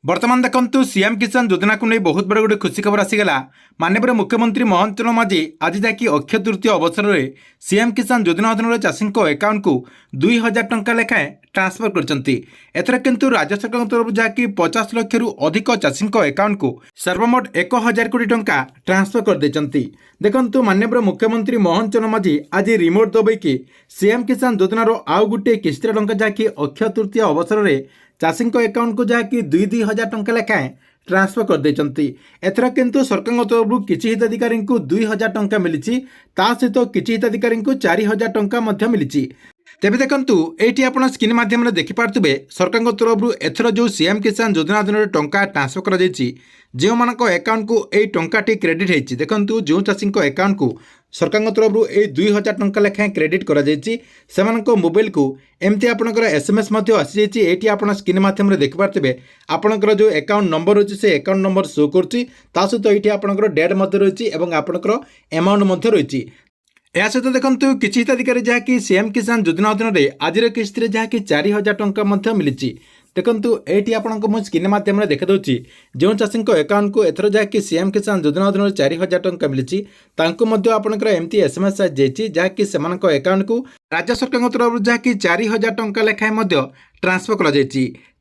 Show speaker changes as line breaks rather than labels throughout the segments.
बर्तमान देखु सीएम किसान योजना को नहीं बहुत बड़ गोटे खुशी खबर आसीगला। माननीय मुख्यमंत्री मोहन चरण माझी आज जहाँकि अक्षय तृतीय अवसर में सीएम किसान योजना अधीन चाषी अकाउंट को 2000 टंका लेखाएं ट्रांसफर कर किंतु राज्य सरकार तरफ जहाँकि 50 लाख रु अधिक चाषी अकाउंट को सर्वमोट 1000 कोटी टंका ट्रांसफर कर देखु माननीय मुख्यमंत्री मोहन चरण माझी आज रिमोट दबाई सीएम किसान योजनार आउ गोटे किस्ती टंका जहाँकि अक्षय तृतीय अवसर में चाषी अकाउंट को जहाँकि 2,000 टंका लेखाएं ट्रांसफर कर देते। एथर किंतु सरकार तरफ किसी हिताधिकारी को 2,000 टंका मिली सहित किसी हिताधिकारी को 4,000 टंका मिली। तेबे देखंतु एटी आपण स्क्रीन माध्यम देखिपारे सरकार तरफ एथर जो सीएम किसान योजना अधीन टंका ट्रांसफर कर जो मानक अकाउंट को यही टंकाटी क्रेडिट होती देखंतु जो चाषी अकाउंट को सरकार तरफ ये 2,000 टंका लेखाएं क्रेडिट कर मोबाइल को एमती आपंकर एसएमएस आसी जाइए आप स्क्रीन माध्यम देखिपारे आपंकर जो अकाउंट नंबर अच्छी से अकाउंट नंबर शो कर सहित ये आपंकर डेट रही है आपंकर अमाउंट रही। या सहित देखो किसी हिताधिकारी जहाँकि सीएम किसान योजना अधीन आज किस्ती जहाँकि 4,000 टंका मिली। देखंतु एटी आपको स्क्रीन माध्यम देखा जो चाषी अकाउंट को एथर जहाँकि सीएम किसान योजना अधीन 4,000 टंका मिली आपंकर एमती एसएमएस आसी जहाँकि से अकाउंट को राज्य सरकार तरफ जहाँकि 4,000 टंका लेखाएं ट्रांसफर कर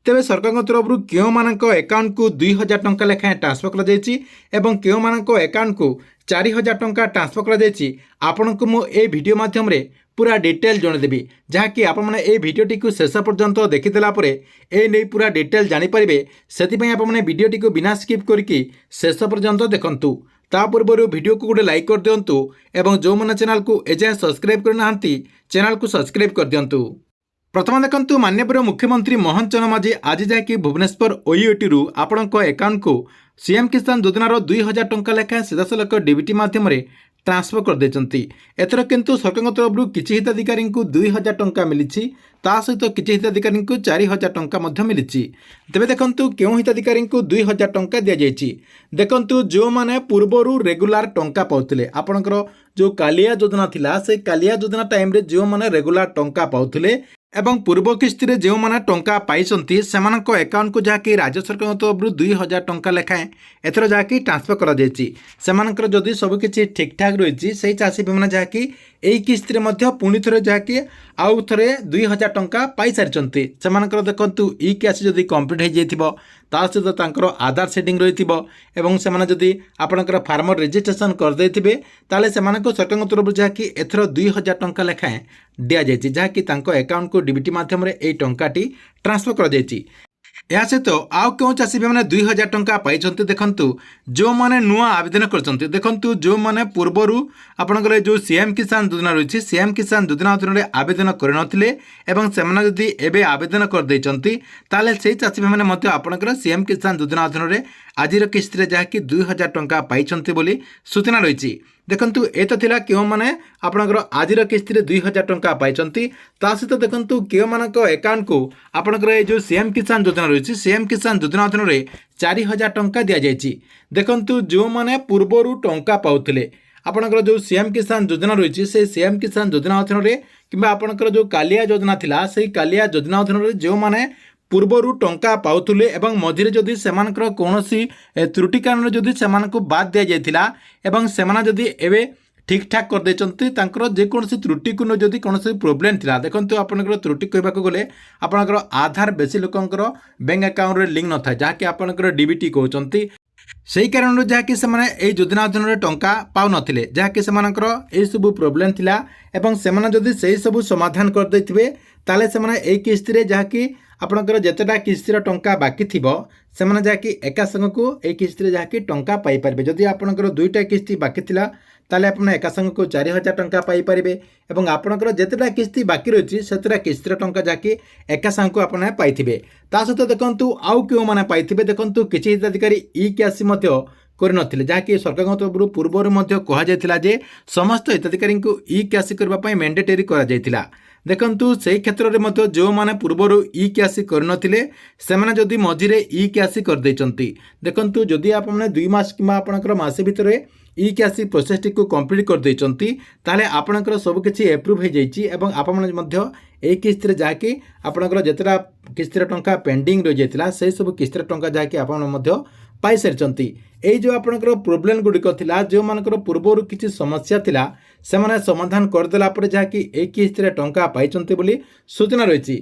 तेरे सरकार तरफ क्यों मानक अकाउंट को 2,000 टंका लेखाएं ट्रांसफर कर क्यों मानक अकाउंट को 4,000 टंका ट्रांसफर कर आपण को मुझे वीडियो माध्यम पूरा डिटेल जनदेवी जहाँकि आपने ये भिडटी को शेष पर्यंत देखीदेला ए पूरा डिटेल जानीपर से आपने भिडटी को बिना स्किप करके शेष पर्यंत देखंतु। ता पूर्व वीडियो को गोटे लाइक कर दिंतु एवं जो मैंने चैनल को एजाए सब्सक्राइब करना चैनल को सब्सक्राइब कर दिंतु। प्रथम देखंतु माननीय मुख्यमंत्री मोहन चरण माझी आज जहाँकि भुवनेश्वर ओईओटी रु आपण अकाउंट को सीएम किसान योजनार 2,000 टंका लेखाएं सीधासलख डीबीटी माध्यम ट्रांसफर कर देते। एथर किंतु सरकार तरफ किसी हिताधिकारी को 2,000 टंका मिली सहित किसी हिताधिकारी को 4,000 टंका मिली। तेरे देखंतु क्यों हिताधिकारी को 2,000 टंका दि जाइए देखंतु जो माने पूर्वर रेगुलार टंका पाउथिले आपणकर जो कालिया योजना थिला से कालिया योजना टाइम रे जो माने रेगुलार टंका पाउथिले एवं पूर्व किस्ती रे जो माने टंका पाइसंती सेमानक अकाउंट को जहाँकि राज्य सरकार तरफ 2,000 टंका लेखाएं एथर जहाँकि ट्रांसफर कर सेमानकर जदि सबकिछि ठीक ठाक रही से चाषी भाई जहाँकि यही किस्ती पुणी थे जहाँकि आउ थे 2,000 टंका पाई सारी से देखु इ कैश जदि कम्प्लीट हो सहित आधार सेटिंग रही से आपणकर फार्मर रेजिस्ट्रेशन करदे ताले सरकार तरफ जहाँकि एथर 2,000 टंका लेखाएं दि जाए जहाँकि अकाउंट को डीबीटी माध्यम यही टंकाटी ट्रांसफर कर या सहित आउ क्यों चाषी भाई 2,000 टंका पाई देखंतु जो माने नुआ आवेदन करते देखंतु जो माने पूर्वर आपंकर जो सीएम किसान योजना रही सीएम किसान योजना अधीन आवेदन करनथिले एवं सेमाने जदि एबे आवेदन कर दैचंती ताले से चाषी भाई माने आपंकर सीएम किसान योजना अधीन आज किस्ती जहाँकि 2,000 टंका पाइछंती बोली सूचना रही। देखंतु ए तो थिला क्यों माने आपनकर आज किस्ती 2,000 टंका पाइछंती सहित देखंतु क्यों मानक अकाउंट को आपनकर जो सीएम किसान योजना रही सीएम किसान योजना अधीन 4,000 टंका दि जाइए देखंतु जो माने पूर्वर टंका पाउथिले आपनकर जो सीएम किसान योजना रही से सीएम किसान योजना अधीन कि आपनकर जो कालिया योजना थिला से कालिया योजना अधीन जो माने पूर्वर टंका पाउथुले एवं मझिरे जदि सेमानकर कौनसी त्रुटि कारण जदि सेमानकु बाद दिया जायतिला एवं सेमाना जदि एबे ठीक ठाक कर देचंती तांकर जे कोनसी त्रुटि को जदि कोनसी प्रॉब्लम थिला देखंतु आपनकर त्रुटि कहबाक गले आपनकर आधार बेसी लोकंकर बैंक अकाउंट रे लिंक न थाय जहाँकि आपनकर डीबीटी कहउचंती सही कारण जहाँकि से योजना अधीन टंका पाउ नथिले जहाँकि सेमानकर ए सब प्रॉब्लम थिला एवं सेमाना जदि सही सब समाधान कर दैथिबे ताले सेमाना ए किस्ती रे जहाँकि आपणकर जितेटा किस्तीर टंका बाकी थी से जहाँकि एका संग को एक किस्ती जहाँकि टंका पाइपर जदि आपणकर 2टा किस्ती बाकी थिला ताले आपन एका संग को 4,000 टंका पाइपर एवं आपणकर जितेटा किस्ती बाकी रही से किस्तीर टंका जहाँकि एका संग को आपने पाइथिबे ता सहित देखंतु आउ क्यों माने पाइथिबे देखंतु किछि हिताधिकारी इ कैश करनथिले जहाँकि सरकार तरफ पूर्वर कह जायतिला जे समस्त हिताधिकारी को इ कैश करबा पई मैंडेटरी करा जायतिला देखंतु से क्षेत्र में जो माने पूर्वर इ कैश करनथिले सेमाने जदि मझिरे इ कैश कर दैचंती देखंतु जदि आपने 2 मास किंबा आपनकर मासे भितरे इ कैश प्रोसेस टी को कंप्लीट कर दैचंती ताले आपनकर सब किछि अप्रूव हो जाइछि एवं आपन मध्य এই কিস্তিରେ ଯାହାକି ଆପଣଙ୍କର ଯେତେଟା କିସ୍ତିର ଟଙ୍କା ପେଣ୍ଡିଂ ରହିଯାଇଥିଲା ସେହି ସବୁ କିସ୍ତିର ଟଙ୍କା ଯାହାକି ଆପଣ ମଧ୍ୟ ପାଇସାରିଛନ୍ତି। ଏଇ ଯେଉଁ ଆପଣଙ୍କର ପ୍ରୋବ୍ଲେମ୍ ଗୁଡ଼ିକ ଥିଲା, ଯେଉଁମାନଙ୍କର ପୂର୍ବରୁ କିଛି ସମସ୍ୟା ଥିଲା ସେମାନେ ସମାଧାନ କରିଦେଲା ପରେ ଯାହାକି এই କିସ୍ତିରେ ଟଙ୍କା ପାଇଛନ୍ତି ବୋଲି ସୂଚନା ରହିଛି।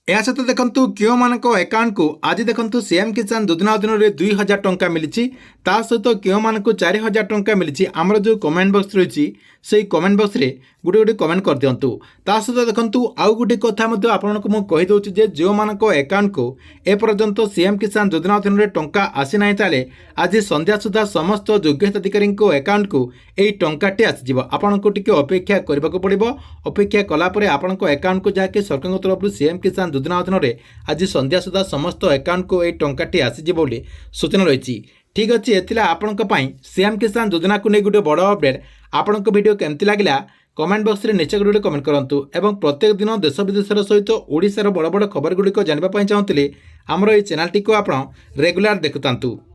ଏହା ସହିତ ଦେଖନ୍ତୁ କେଉଁମାନଙ୍କ ଆକାଉଣ୍ଟକୁ ଆଜି ଦେଖନ୍ତୁ ସିଏମ୍ କିଷାନ ଯୋଜନା ଅଧୀନରେ 2000 ଟଙ୍କା ମିଳିଛି, ତା ସହିତ କେଉଁମାନଙ୍କୁ 4000 ଟଙ୍କା ମିଳିଛି। ଆମର ଯେଉଁ କମେଣ୍ଟ ବକ୍ସ ରହିଛି ସେହି କମେଣ୍ଟ ବକ୍ସରେ ଗୋଟେ କମେଣ୍ଟ କରିଦିଅନ୍ତୁ। ତା ସହିତ ଦେଖନ୍ତୁ ଆଉ ଗୋଟେ କଥା ମଧ୍ୟ ଆପଣଙ୍କୁ ମୁଁ କହିଦେଉଛି ଯେ ଯେଉଁମାନଙ୍କ ଆକାଉଣ୍ଟକୁ ଏପର୍ଯ୍ୟନ୍ତ ସିଏମ୍ କିଷାନ ଯୋଜନା ଅଧୀନରେ ଟଙ୍କା ଆସିନାହିଁ, ତାହେଲେ ଆଜି ସନ୍ଧ୍ୟା ସୁଦ୍ଧା ସମସ୍ତ ଯୋଗ୍ୟ ହିତାଧିକାରୀଙ୍କ ଆକାଉଣ୍ଟକୁ ଏହି ଟଙ୍କାଟି ଆସିଯିବ। ଆପଣଙ୍କୁ ଟିକେ ଅପେକ୍ଷା କରିବାକୁ ପଡ଼ିବ। ଅପେକ୍ଷା କଲାପରେ ଆପଣଙ୍କ ଆକାଉଣ୍ଟକୁ ଯାହାକି ସରକାରଙ୍କ ତରଫରୁ ସିଏମ୍ କିଷାନ ଯୋଜନା ଅଧୀନରେ ଆଜି ସନ୍ଧ୍ୟା ସୁଦ୍ଧା ସମସ୍ତ ଆକାଉଣ୍ଟକୁ ଏହି ଟଙ୍କାଟି ଆସିଯିବ ବୋଲି ସୂଚନା ରହିଛି। ଠିକ୍ ଅଛି, ଏଥିଲା ଆପଣଙ୍କ ପାଇଁ ସିଏମ୍ କିଷାନ ଯୋଜନାକୁ ନେଇ ଗୋଟେ ବଡ଼ ଅପଡେଟ୍। ଆପଣଙ୍କ ଭିଡ଼ିଓ କେମିତି ଲାଗିଲା କମେଣ୍ଟ ବକ୍ସରେ ନିଶ୍ଚୟ ଗୋଟେ କମେଣ୍ଟ କରନ୍ତୁ ଏବଂ ପ୍ରତ୍ୟେକ ଦିନ ଦେଶ ବିଦେଶର ସହିତ ଓଡ଼ିଶାର ବଡ଼ ବଡ଼ ଖବରଗୁଡ଼ିକ ଜାଣିବା ପାଇଁ ଚାହୁଁଥିଲେ ଆମର ଏହି ଚ୍ୟାନେଲଟିକୁ ଆପଣ ରେଗୁଲାର ଦେଖୁଥାନ୍ତୁ।